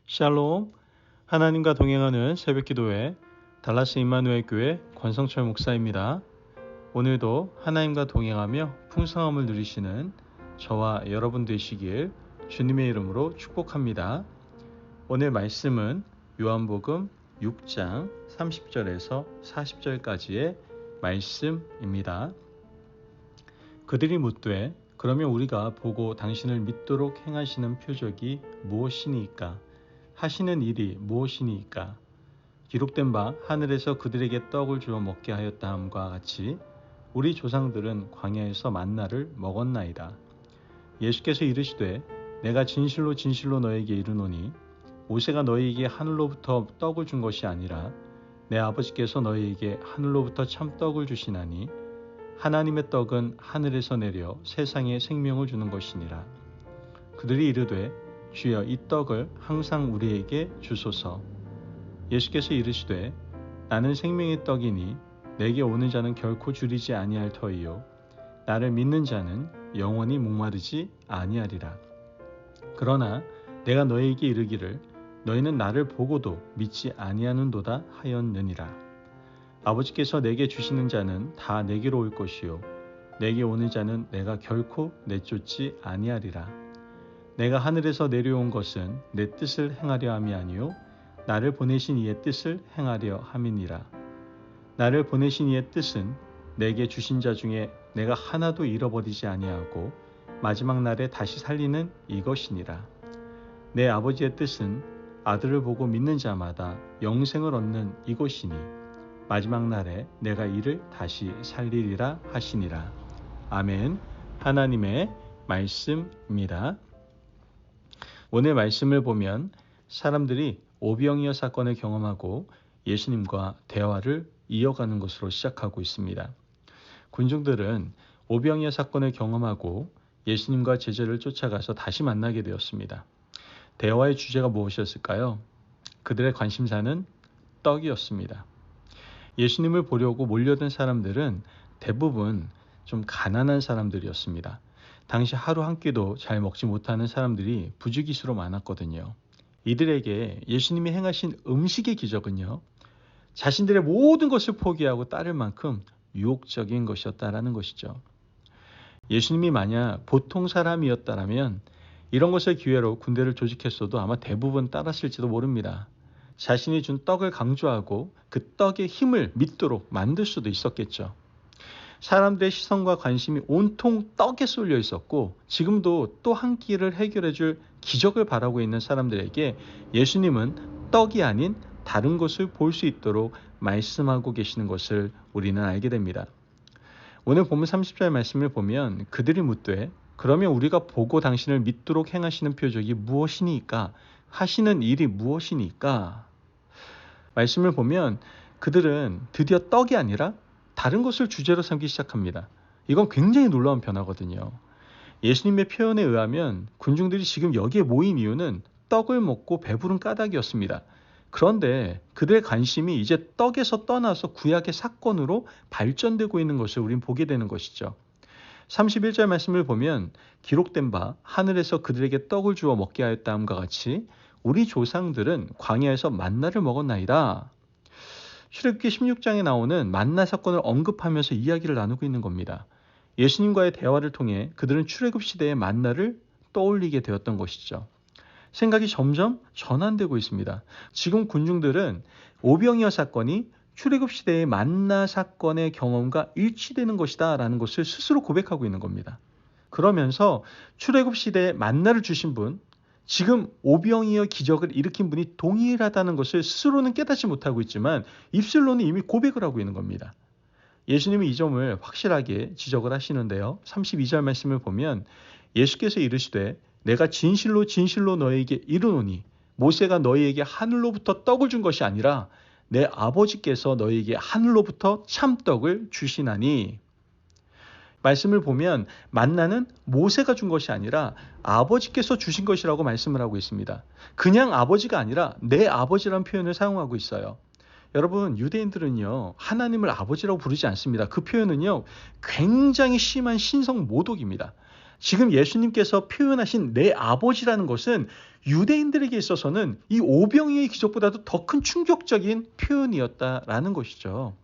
샬롬, 하나님과 동행하는 새벽기도회 달라스 임마누엘 교회 권성철 목사입니다. 오늘도 하나님과 동행하며 풍성함을 누리시는 저와 여러분 되시길 주님의 이름으로 축복합니다. 오늘 말씀은 요한복음 6장 30절에서 40절까지의 말씀입니다. 그들이 묻되 그러면 우리가 보고 당신을 믿도록 행하시는 표적이 무엇이니까? 하시는 일이 무엇이니까? 기록된 바 하늘에서 그들에게 떡을 주어 먹게 하였다 함과 같이 우리 조상들은 광야에서 만나를 먹었나이다. 예수께서 이르시되 내가 진실로 진실로 너에게 이르노니 모세가 너희에게 하늘로부터 떡을 준 것이 아니라 내 아버지께서 너희에게 하늘로부터 참 떡을 주시나니 하나님의 떡은 하늘에서 내려 세상에 생명을 주는 것이니라. 그들이 이르되 주여 이 떡을 항상 우리에게 주소서. 예수께서 이르시되 나는 생명의 떡이니 내게 오는 자는 결코 줄이지 아니할 터이요 나를 믿는 자는 영원히 목마르지 아니하리라. 그러나 내가 너희에게 이르기를 너희는 나를 보고도 믿지 아니하는도다 하였느니라. 아버지께서 내게 주시는 자는 다 내게로 올 것이요 내게 오는 자는 내가 결코 내쫓지 아니하리라. 내가 하늘에서 내려온 것은 내 뜻을 행하려 함이 아니요 나를 보내신 이의 뜻을 행하려 함이니라. 나를 보내신 이의 뜻은 내게 주신 자 중에 내가 하나도 잃어버리지 아니하고 마지막 날에 다시 살리는 이것이니라. 내 아버지의 뜻은 아들을 보고 믿는 자마다 영생을 얻는 이것이니 마지막 날에 내가 이를 다시 살리리라 하시니라. 아멘. 하나님의 말씀입니다. 오늘 말씀을 보면 사람들이 오병이어 사건을 경험하고 예수님과 대화를 이어가는 것으로 시작하고 있습니다. 군중들은 오병이어 사건을 경험하고 예수님과 제자를 쫓아가서 다시 만나게 되었습니다. 대화의 주제가 무엇이었을까요? 그들의 관심사는 떡이었습니다. 예수님을 보려고 몰려든 사람들은 대부분 좀 가난한 사람들이었습니다. 당시 하루 한 끼도 잘 먹지 못하는 사람들이 부지기수로 많았거든요. 이들에게 예수님이 행하신 음식의 기적은요, 자신들의 모든 것을 포기하고 따를 만큼 유혹적인 것이었다라는 것이죠. 예수님이 만약 보통 사람이었다면 이런 것을 기회로 군대를 조직했어도 아마 대부분 따랐을지도 모릅니다. 자신이 준 떡을 강조하고 그 떡의 힘을 믿도록 만들 수도 있었겠죠. 사람들의 시선과 관심이 온통 떡에 쏠려 있었고 지금도 또 한 끼를 해결해 줄 기적을 바라고 있는 사람들에게 예수님은 떡이 아닌 다른 것을 볼 수 있도록 말씀하고 계시는 것을 우리는 알게 됩니다. 오늘 본문 30절 말씀을 보면 그들이 묻되 그러면 우리가 보고 당신을 믿도록 행하시는 표적이 무엇이니까? 하시는 일이 무엇이니까? 말씀을 보면 그들은 드디어 떡이 아니라 다른 것을 주제로 삼기 시작합니다. 이건 굉장히 놀라운 변화거든요. 예수님의 표현에 의하면 군중들이 지금 여기에 모인 이유는 떡을 먹고 배부른 까닭이었습니다. 그런데 그들의 관심이 이제 떡에서 떠나서 구약의 사건으로 발전되고 있는 것을 우린 보게 되는 것이죠. 31절 말씀을 보면 기록된 바 하늘에서 그들에게 떡을 주어 먹게 하였다 함과 같이 우리 조상들은 광야에서 만나를 먹었나이다. 출애굽기 16장에 나오는 만나 사건을 언급하면서 이야기를 나누고 있는 겁니다. 예수님과의 대화를 통해 그들은 출애굽 시대의 만나를 떠올리게 되었던 것이죠. 생각이 점점 전환되고 있습니다. 지금 군중들은 오병이어 사건이 출애굽 시대의 만나 사건의 경험과 일치되는 것이다 라는 것을 스스로 고백하고 있는 겁니다. 그러면서 출애굽 시대에 만나를 주신 분, 지금 오병이어 기적을 일으킨 분이 동일하다는 것을 스스로는 깨닫지 못하고 있지만 입술로는 이미 고백을 하고 있는 겁니다. 예수님이 이 점을 확실하게 지적을 하시는데요. 32절 말씀을 보면 예수께서 이르시되 내가 진실로 진실로 너희에게 이르노니 모세가 너희에게 하늘로부터 떡을 준 것이 아니라 내 아버지께서 너희에게 하늘로부터 참떡을 주시나니. 말씀을 보면 만나는 모세가 준 것이 아니라 아버지께서 주신 것이라고 말씀을 하고 있습니다. 그냥 아버지가 아니라 내 아버지라는 표현을 사용하고 있어요. 여러분, 유대인들은요 하나님을 아버지라고 부르지 않습니다. 그 표현은요 굉장히 심한 신성 모독입니다. 지금 예수님께서 표현하신 내 아버지라는 것은 유대인들에게 있어서는 이 오병이의 기적보다도 더 큰 충격적인 표현이었다라는 것이죠.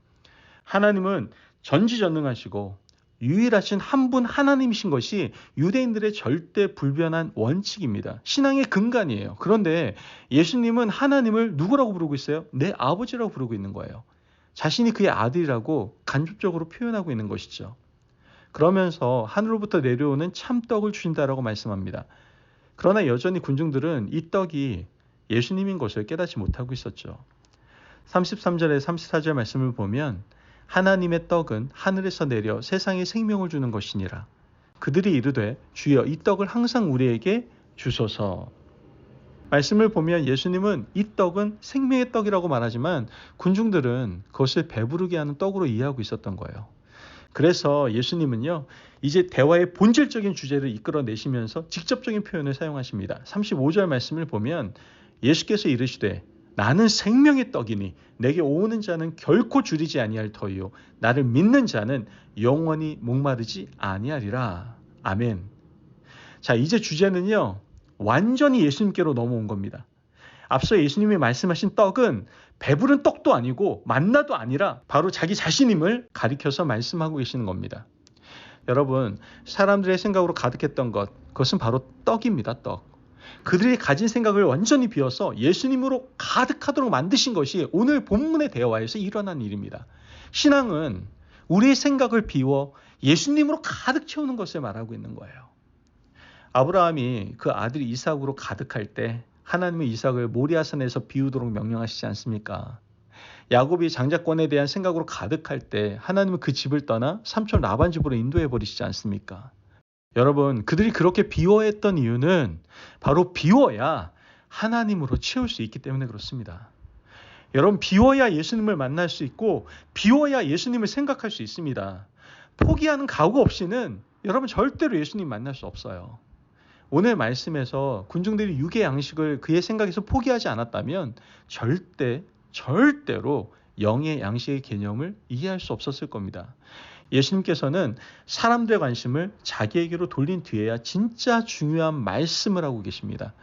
하나님은 전지전능하시고 유일하신 한 분 하나님이신 것이 유대인들의 절대 불변한 원칙입니다. 신앙의 근간이에요. 그런데 예수님은 하나님을 누구라고 부르고 있어요? 내 아버지라고 부르고 있는 거예요. 자신이 그의 아들이라고 간접적으로 표현하고 있는 것이죠. 그러면서 하늘로부터 내려오는 참떡을 주신다라고 말씀합니다. 그러나 여전히 군중들은 이 떡이 예수님인 것을 깨닫지 못하고 있었죠. 33절에 34절 말씀을 보면 하나님의 떡은 하늘에서 내려 세상에 생명을 주는 것이니라. 그들이 이르되 주여 이 떡을 항상 우리에게 주소서. 말씀을 보면 예수님은 이 떡은 생명의 떡이라고 말하지만 군중들은 그것을 배부르게 하는 떡으로 이해하고 있었던 거예요. 그래서 예수님은요, 이제 대화의 본질적인 주제를 이끌어내시면서 직접적인 표현을 사용하십니다. 35절 말씀을 보면 예수께서 이르시되 나는 생명의 떡이니 내게 오는 자는 결코 줄이지 아니할 터이요 나를 믿는 자는 영원히 목마르지 아니하리라. 아멘. 자, 이제 주제는요, 완전히 예수님께로 넘어온 겁니다. 앞서 예수님이 말씀하신 떡은 배부른 떡도 아니고 만나도 아니라 바로 자기 자신임을 가리켜서 말씀하고 계시는 겁니다. 여러분, 사람들의 생각으로 가득했던 것, 그것은 바로 떡입니다. 떡. 그들이 가진 생각을 완전히 비워서 예수님으로 가득하도록 만드신 것이 오늘 본문의 대화에서 일어난 일입니다. 신앙은 우리의 생각을 비워 예수님으로 가득 채우는 것을 말하고 있는 거예요. 아브라함이 그 아들 이삭으로 가득할 때 하나님은 이삭을 모리아산에서 비우도록 명령하시지 않습니까? 야곱이 장자권에 대한 생각으로 가득할 때 하나님은 그 집을 떠나 삼촌 라반 집으로 인도해 버리시지 않습니까? 여러분, 그들이 그렇게 비워했던 이유는 바로 비워야 하나님으로 채울 수 있기 때문에 그렇습니다. 여러분, 비워야 예수님을 만날 수 있고 비워야 예수님을 생각할 수 있습니다. 포기하는 각오 없이는 여러분 절대로 예수님 만날 수 없어요. 오늘 말씀에서 군중들이 육의 양식을 그의 생각에서 포기하지 않았다면 절대로 영의 양식의 개념을 이해할 수 없었을 겁니다. 예수님께서는 사람들의 관심을 자기에게로 돌린 뒤에야 진짜 중요한 말씀을 하고 계십니다.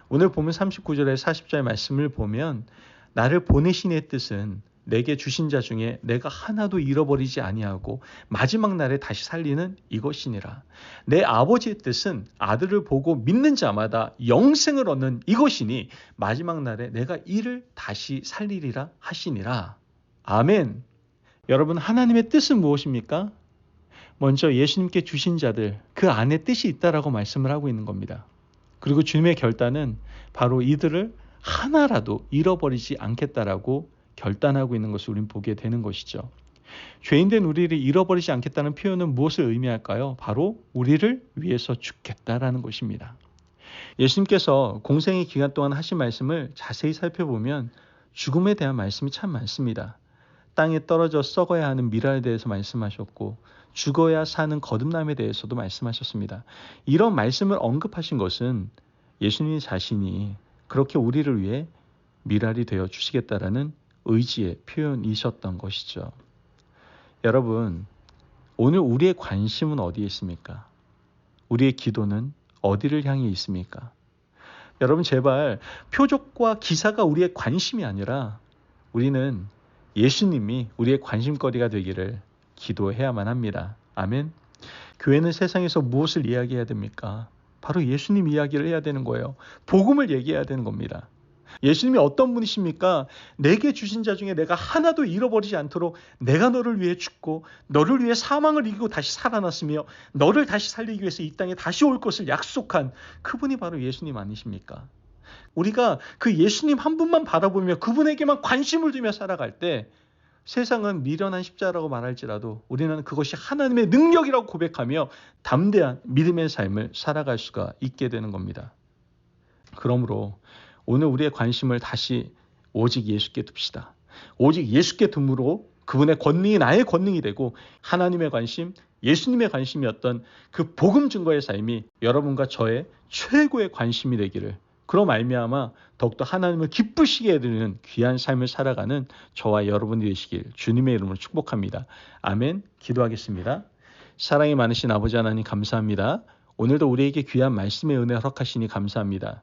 오늘 보면 39절에 40절의 말씀을 보면 나를 보내신 이의 뜻은 내게 주신 자 중에 내가 하나도 잃어버리지 아니하고 마지막 날에 다시 살리는 이것이니라. 내 아버지의 뜻은 아들을 보고 믿는 자마다 영생을 얻는 이것이니 마지막 날에 내가 이를 다시 살리리라 하시니라. 아멘. 여러분, 하나님의 뜻은 무엇입니까? 먼저 예수님께 주신 자들, 그 안에 뜻이 있다라고 말씀을 하고 있는 겁니다. 그리고 주님의 결단은 바로 이들을 하나라도 잃어버리지 않겠다라고 결단하고 있는 것을 우리는 보게 되는 것이죠. 죄인된 우리를 잃어버리지 않겠다는 표현은 무엇을 의미할까요? 바로 우리를 위해서 죽겠다라는 것입니다. 예수님께서 공생의 기간 동안 하신 말씀을 자세히 살펴보면 죽음에 대한 말씀이 참 많습니다. 땅에 떨어져 썩어야 하는 미랄에 대해서 말씀하셨고 죽어야 사는 거듭남에 대해서도 말씀하셨습니다. 이런 말씀을 언급하신 것은 예수님 자신이 그렇게 우리를 위해 미랄이 되어 주시겠다라는 의지의 표현이셨던 것이죠. 여러분, 오늘 우리의 관심은 어디에 있습니까? 우리의 기도는 어디를 향해 있습니까? 여러분, 제발 표적과 기사가 우리의 관심이 아니라 우리는 예수님이 우리의 관심거리가 되기를 기도해야만 합니다. 아멘. 교회는 세상에서 무엇을 이야기해야 됩니까? 바로 예수님 이야기를 해야 되는 거예요. 복음을 얘기해야 되는 겁니다. 예수님이 어떤 분이십니까? 내게 주신 자 중에 내가 하나도 잃어버리지 않도록 내가 너를 위해 죽고 너를 위해 사망을 이기고 다시 살아났으며 너를 다시 살리기 위해서 이 땅에 다시 올 것을 약속한 그분이 바로 예수님 아니십니까? 우리가 그 예수님 한 분만 바라보며 그분에게만 관심을 두며 살아갈 때 세상은 미련한 십자라고 말할지라도 우리는 그것이 하나님의 능력이라고 고백하며 담대한 믿음의 삶을 살아갈 수가 있게 되는 겁니다. 그러므로 오늘 우리의 관심을 다시 오직 예수께 둡시다. 오직 예수께 둠으로 그분의 권능이 나의 권능이 되고 하나님의 관심, 예수님의 관심이었던 그 복음 증거의 삶이 여러분과 저의 최고의 관심이 되기를, 그로 말미암아 더욱더 하나님을 기쁘시게 해드리는 귀한 삶을 살아가는 저와 여러분이 되시길 주님의 이름으로 축복합니다. 아멘. 기도하겠습니다. 사랑이 많으신 아버지 하나님 감사합니다. 오늘도 우리에게 귀한 말씀의 은혜 허락하시니 감사합니다.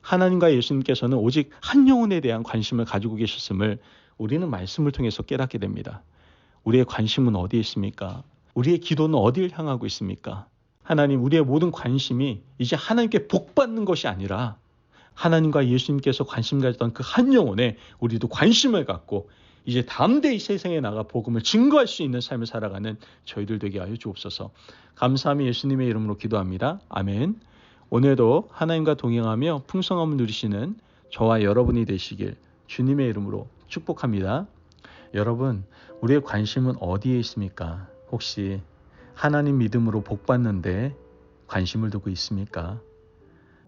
하나님과 예수님께서는 오직 한 영혼에 대한 관심을 가지고 계셨음을 우리는 말씀을 통해서 깨닫게 됩니다. 우리의 관심은 어디에 있습니까? 우리의 기도는 어디를 향하고 있습니까? 하나님, 우리의 모든 관심이 이제 하나님께 복받는 것이 아니라 하나님과 예수님께서 관심 가졌던 그 한 영혼에 우리도 관심을 갖고 이제 담대히 세상에 나가 복음을 증거할 수 있는 삶을 살아가는 저희들 되게 하여 주옵소서. 감사하며 예수님의 이름으로 기도합니다. 아멘. 오늘도 하나님과 동행하며 풍성함을 누리시는 저와 여러분이 되시길 주님의 이름으로 축복합니다. 여러분, 우리의 관심은 어디에 있습니까? 혹시 하나님 믿음으로 복받는데 관심을 두고 있습니까?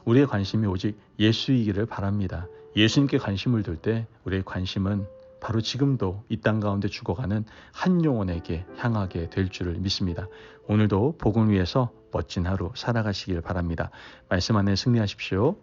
우리의 관심이 오직 예수이기를 바랍니다. 예수님께 관심을 둘 때 우리의 관심은 바로 지금도 이 땅 가운데 죽어가는 한 영혼에게 향하게 될 줄을 믿습니다. 오늘도 복음을 위해서 멋진 하루 살아가시길 바랍니다. 말씀 안에 승리하십시오.